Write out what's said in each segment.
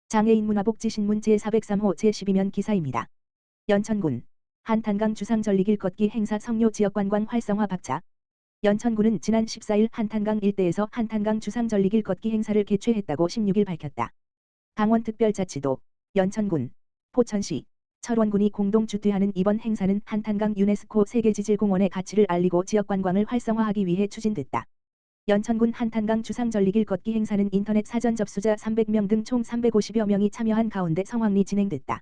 장애인 문화복지신문 제403호 제12면 기사입니다. 연천군 한탄강 주상절리길 걷기 행사 성료 지역관광 활성화 박차. 연천군은 지난 14일 한탄강 일대에서 한탄강 주상절리길 걷기 행사를 개최했다고 16일 밝혔다. 강원특별자치도, 연천군, 포천시, 철원군이 공동 주최하는 이번 행사는 한탄강 유네스코 세계지질공원의 가치를 알리고 지역관광을 활성화하기 위해 추진됐다. 연천군 한탄강 주상절리길 걷기 행사는 인터넷 사전 접수자 300명 등 총 350여 명이 참여한 가운데 성황리 진행됐다.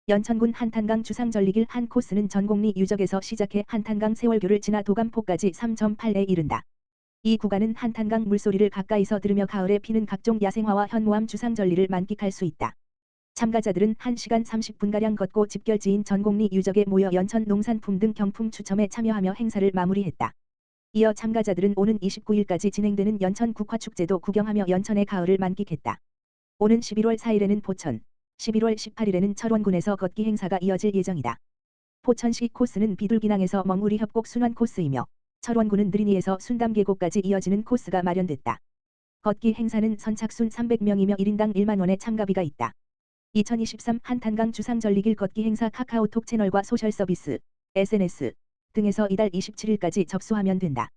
연천군 한탄강 주상절리길 한 코스는 전곡리 유적에서 시작해 한탄강 세월교를 지나 도감포까지 3.8에 이른다. 이 구간은 한탄강 물소리를 가까이서 들으며 가을에 피는 각종 야생화와 현무암 주상절리를 만끽할 수 있다. 참가자들은 1시간 30분가량 걷고 집결지인 전곡리 유적에 모여 연천 농산품 등 경품 추첨에 참여하며 행사를 마무리했다. 이어 참가자들은 오는 29일까지 진행되는 연천 국화축제도 구경하며 연천의 가을을 만끽했다. 오는 11월 4일에는 포천, 11월 18일에는 철원군에서 걷기 행사가 이어질 예정이다. 포천시 코스는 비둘기낭에서 멍우리 협곡 순환 코스이며 철원군은 느리니에서 순담계곡까지 이어지는 코스가 마련됐다. 걷기 행사는 선착순 300명이며 1인당 1만 원의 참가비가 있다. 2023 한탄강 주상절리길 걷기 행사 카카오톡 채널과 소셜서비스, SNS 등에서 이달 27일까지 접수하면 된다.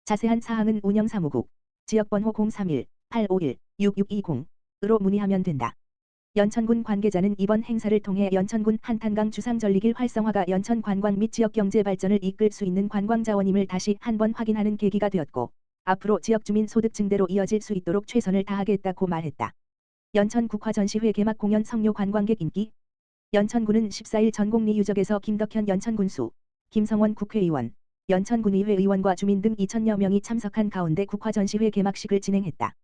자세한 사항은 운영사무국, 지역번호 031-851-6620으로 문의하면 된다. 연천군 관계자는 이번 행사를 통해 연천군 한탄강 주상절리길 활성화가 연천 관광 및 지역 경제 발전을 이끌 수 있는 관광 자원임을 다시 한번 확인하는 계기가 되었고, 앞으로 지역 주민 소득 증대로 이어질 수 있도록 최선을 다하겠다고 말했다. 연천 국화전시회 개막 공연 성료 관광객 인기. 연천군은 14일 전곡리 유적에서 김덕현 연천군수, 김성원 국회의원, 연천군의회 의원과 주민 등 2,000여 명이 참석한 가운데 국화전시회 개막식을 진행했다.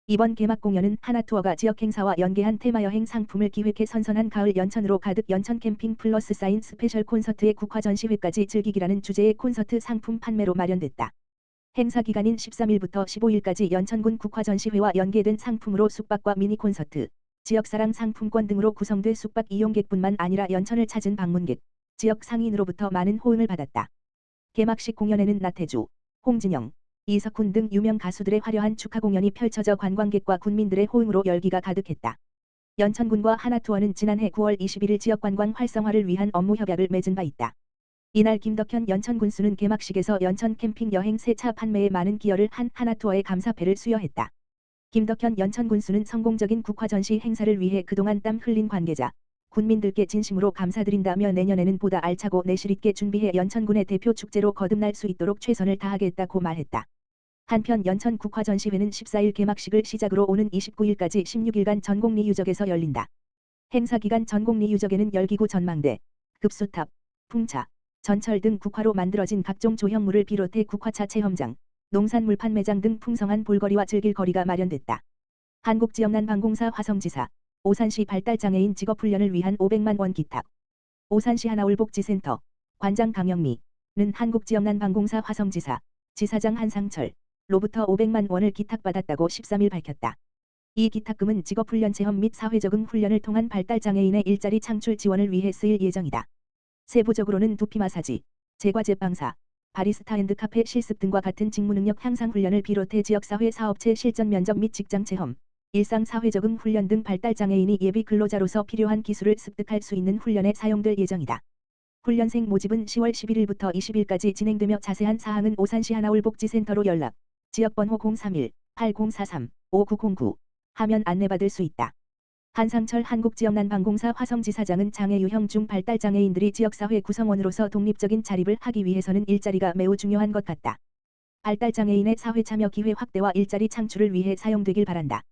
이번 개막 공연은 하나투어가 지역 행사와 연계한 테마여행 상품을 기획해 선선한 가을 연천으로 가득 연천 캠핑 플러스 사인 스페셜 콘서트의 국화전시회까지 즐기기라는 주제의 콘서트 상품 판매로 마련됐다. 행사 기간인 13일부터 15일까지 연천군 국화전시회와 연계된 상품으로 숙박과 미니 콘서트, 지역사랑 상품권 등으로 구성돼 숙박 이용객뿐만 아니라 연천을 찾은 방문객, 지역 상인으로부터 많은 호응을 받았다. 개막식 공연에는 나태주, 홍진영, 이석훈 등 유명 가수들의 화려한 축하 공연이 펼쳐져 관광객과 군민들의 호응으로 열기가 가득했다. 연천군과 하나투어는 지난해 9월 21일 지역관광 활성화를 위한 업무 협약을 맺은 바 있다. 이날 김덕현 연천군수는 개막식에서 연천 캠핑 여행 새 차 판매에 많은 기여를 한 하나투어의 감사패를 수여했다. 김덕현 연천군수는 성공적인 국화전시 행사를 위해 그동안 땀 흘린 관계자, 군민들께 진심으로 감사드린다며 내년에는 보다 알차고 내실 있게 준비해 연천군의 대표 축제로 거듭날 수 있도록 최선을 다하겠다고 말했다. 한편 연천 국화전시회는 14일 개막식을 시작으로 오는 29일까지 16일간 전곡리 유적에서 열린다. 행사 기간 전곡리 유적에는 열기구 전망대, 급수탑, 풍차, 전철 등 국화로 만들어진 각종 조형물을 비롯해 국화차 체험장, 농산물 판매장 등 풍성한 볼거리와 즐길 거리가 마련됐다. 한국지역난방공사 화성지사, 오산시 발달장애인 직업훈련을 위한 500만 원 기탁. 오산시 하나울복지센터, 관장 강영미는 한국지역난방공사 화성지사, 지사장 한상철로부터 500만 원을 기탁받았다고 13일 밝혔다. 이 기탁금은 직업훈련 체험 및 사회적응 훈련을 통한 발달장애인의 일자리 창출 지원을 위해 쓰일 예정이다. 세부적으로는 두피 마사지, 제과제 빵사, 바리스타 핸드카페 실습 등과 같은 직무능력 향상 훈련을 비롯해 지역사회 사업체 실전 면접 및 직장 체험, 일상사회적응 훈련 등 발달장애인이 예비 근로자로서 필요한 기술을 습득할 수 있는 훈련에 사용될 예정이다. 훈련생 모집은 10월 11일부터 20일까지 진행되며 자세한 사항은 오산시 하나울복지센터로 연락, 지역번호 031-8043-5909 하면 안내받을 수 있다. 한상철 한국지역난방공사 화성지사장은 장애 유형 중 발달장애인들이 지역사회 구성원으로서 독립적인 자립을 하기 위해서는 일자리가 매우 중요한 것 같다. 발달장애인의 사회참여 기회 확대와 일자리 창출을 위해 사용되길 바란다.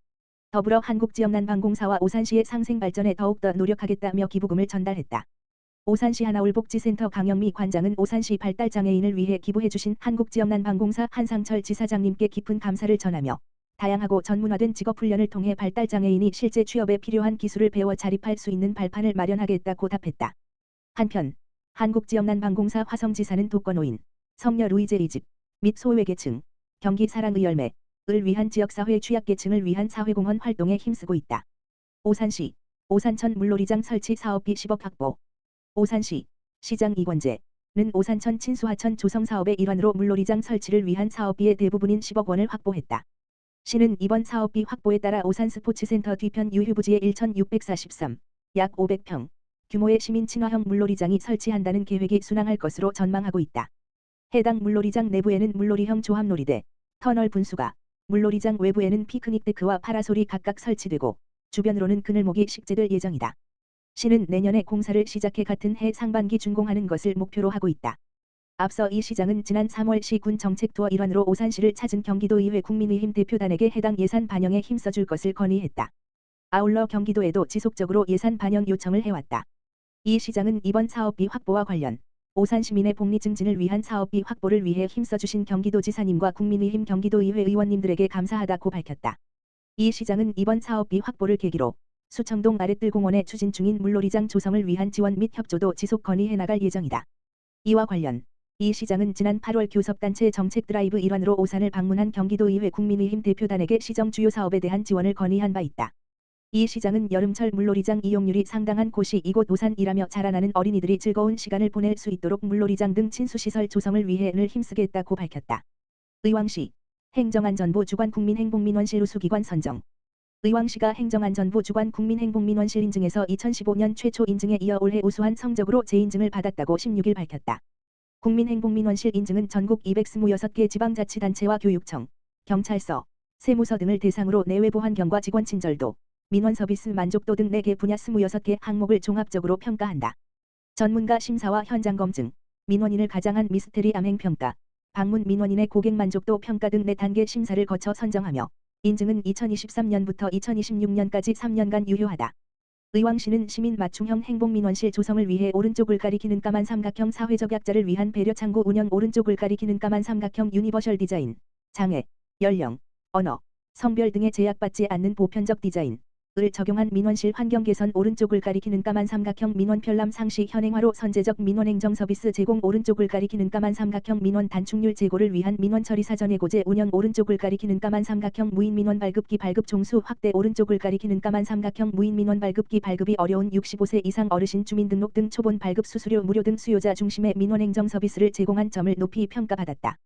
더불어 한국지역난방공사와 오산시의 상생 발전에 더욱더 노력하겠다며 기부금을 전달했다. 오산시 하나울복지센터 강영미 관장은 오산시 발달장애인을 위해 기부해주신 한국지역난방공사 한상철 지사장님께 깊은 감사를 전하며 다양하고 전문화된 직업훈련을 통해 발달장애인이 실제 취업에 필요한 기술을 배워 자립할 수 있는 발판을 마련하겠다고 답했다. 한편 한국지역난방공사 화성지사는 독거노인, 성녀 루이제 이집 및 소외계층, 경기 사랑의열매 을 위한 지역사회 취약계층을 위한 사회공헌 활동에 힘쓰고 있다. 오산시, 오산천 물놀이장 설치 사업비 10억 확보. 오산시, 시장 이권재는 오산천 친수하천 조성사업의 일환으로 물놀이장 설치를 위한 사업비의 대부분인 10억 원을 확보했다. 시는 이번 사업비 확보에 따라 오산 스포츠센터 뒤편 유휴부지에 1,643, 약 500평 규모의 시민 친화형 물놀이장이 설치한다는 계획이 순항할 것으로 전망하고 있다. 해당 물놀이장 내부에는 물놀이형 조합놀이대, 터널 분수가, 물놀이장 외부에는 피크닉 데크와 파라솔이 각각 설치되고 주변으로는 그늘목이 식재될 예정이다. 시는 내년에 공사를 시작해 같은 해 상반기 준공하는 것을 목표로 하고 있다. 앞서 이 시장은 지난 3월 시군 정책 투어 일환으로 오산시를 찾은 경기도의회 국민의힘 대표단에게 해당 예산 반영에 힘써줄 것을 건의했다. 아울러 경기도에도 지속적으로 예산 반영 요청을 해왔다. 이 시장은 이번 사업비 확보와 관련 오산 시민의 복리 증진을 위한 사업비 확보를 위해 힘써주신 경기도지사님과 국민의힘 경기도의회 의원님들에게 감사하다고 밝혔다. 이 시장은 이번 사업비 확보를 계기로 수청동 아랫들공원에 추진 중인 물놀이장 조성을 위한 지원 및 협조도 지속 건의해 나갈 예정이다. 이와 관련 이 시장은 지난 8월 교섭단체 정책 드라이브 일환으로 오산을 방문한 경기도의회 국민의힘 대표단에게 시정 주요 사업에 대한 지원을 건의한 바 있다. 이 시장은 여름철 물놀이장 이용률이 상당한 곳이 이곳 오산이라며 자라나는 어린이들이 즐거운 시간을 보낼 수 있도록 물놀이장 등 친수시설 조성을 위해 늘 힘쓰겠다고 밝혔다. 의왕시 행정안전부 주관 국민행복민원실 우수기관 선정. 의왕시가 행정안전부 주관 국민행복민원실 인증에서 2015년 최초 인증에 이어 올해 우수한 성적으로 재인증을 받았다고 16일 밝혔다. 국민행복민원실 인증은 전국 226개 지방자치단체와 교육청, 경찰서, 세무서 등을 대상으로 내외부 환경과 직원 친절도, 민원 서비스 만족도 등 4개 분야 26개 항목을 종합적으로 평가한다. 전문가 심사와 현장 검증, 민원인을 가장한 미스테리 암행 평가, 방문 민원인의 고객 만족도 평가 등 4단계 심사를 거쳐 선정하며 인증은 2023년부터 2026년까지 3년간 유효하다. 의왕시는 시민 맞춤형 행복민원실 조성을 위해 오른쪽을 가리키는 까만 삼각형 사회적 약자를 위한 배려 창구 운영 오른쪽을 가리키는 까만 삼각형 유니버셜 디자인, 장애, 연령, 언어, 성별 등에 제약받지 않는 보편적 디자인, 을 적용한 민원실 환경 개선 오른쪽을 가리키는 까만 삼각형 민원 편람 상시 현행화로 선제적 민원 행정 서비스 제공 오른쪽을 가리키는 까만 삼각형 민원 단축률 제고를 위한 민원 처리 사전 예고제 운영 오른쪽을 가리키는 까만 삼각형 무인 민원 발급기 발급 종수 확대 오른쪽을 가리키는 까만 삼각형 무인 민원 발급기 발급이 어려운 65세 이상 어르신 주민등록 등 초본 발급 수수료 무료 등 수요자 중심의 민원 행정 서비스를 제공한 점을 높이 평가받았다.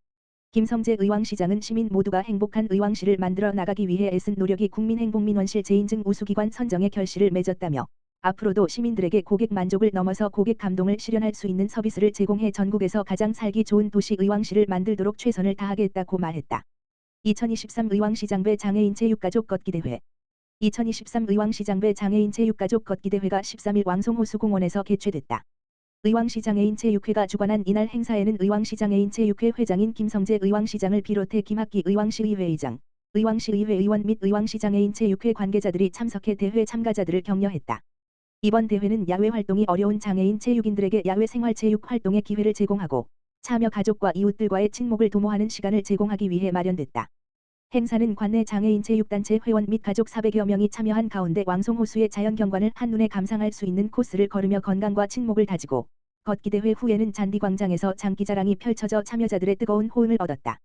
김성재 의왕시장은 시민 모두가 행복한 의왕시를 만들어 나가기 위해 애쓴 노력이 국민행복민원실 재인증 우수기관 선정의 결실을 맺었다며 앞으로도 시민들에게 고객 만족을 넘어서 고객 감동을 실현할 수 있는 서비스를 제공해 전국에서 가장 살기 좋은 도시 의왕시를 만들도록 최선을 다하겠다고 말했다. 2023 의왕시장배 장애인 체육가족 걷기대회 2023 의왕시장배 장애인 체육가족 걷기대회가 13일 왕송호수공원에서 개최됐다. 의왕시 장애인체육회가 주관한 이날 행사에는 의왕시 장애인체육회 회장인 김성재 의왕시장을 비롯해 김학기 의왕시의회 의장, 의왕시의회 의원 및 의왕시 장애인체육회 관계자들이 참석해 대회 참가자들을 격려했다. 이번 대회는 야외 활동이 어려운 장애인 체육인들에게 야외 생활체육 활동의 기회를 제공하고 참여 가족과 이웃들과의 친목을 도모하는 시간을 제공하기 위해 마련됐다. 행사는 관내 장애인체육단체 회원 및 가족 400여 명이 참여한 가운데 왕송호수의 자연경관을 한눈에 감상할 수 있는 코스를 걸으며 건강과 친목을 다지고 걷기대회 후에는 잔디광장에서 장기자랑이 펼쳐져 참여자들의 뜨거운 호응을 얻었다.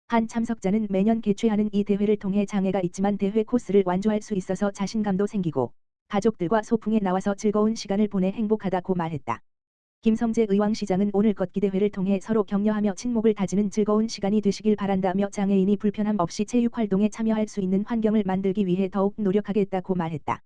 한 참석자는 매년 개최하는 이 대회를 통해 장애가 있지만 대회 코스를 완주할 수 있어서 자신감도 생기고 가족들과 소풍에 나와서 즐거운 시간을 보내 행복하다고 말했다. 김성재 의왕시장은 오늘 걷기대회를 통해 서로 격려하며 친목을 다지는 즐거운 시간이 되시길 바란다며 장애인이 불편함 없이 체육활동에 참여할 수 있는 환경을 만들기 위해 더욱 노력하겠다고 말했다.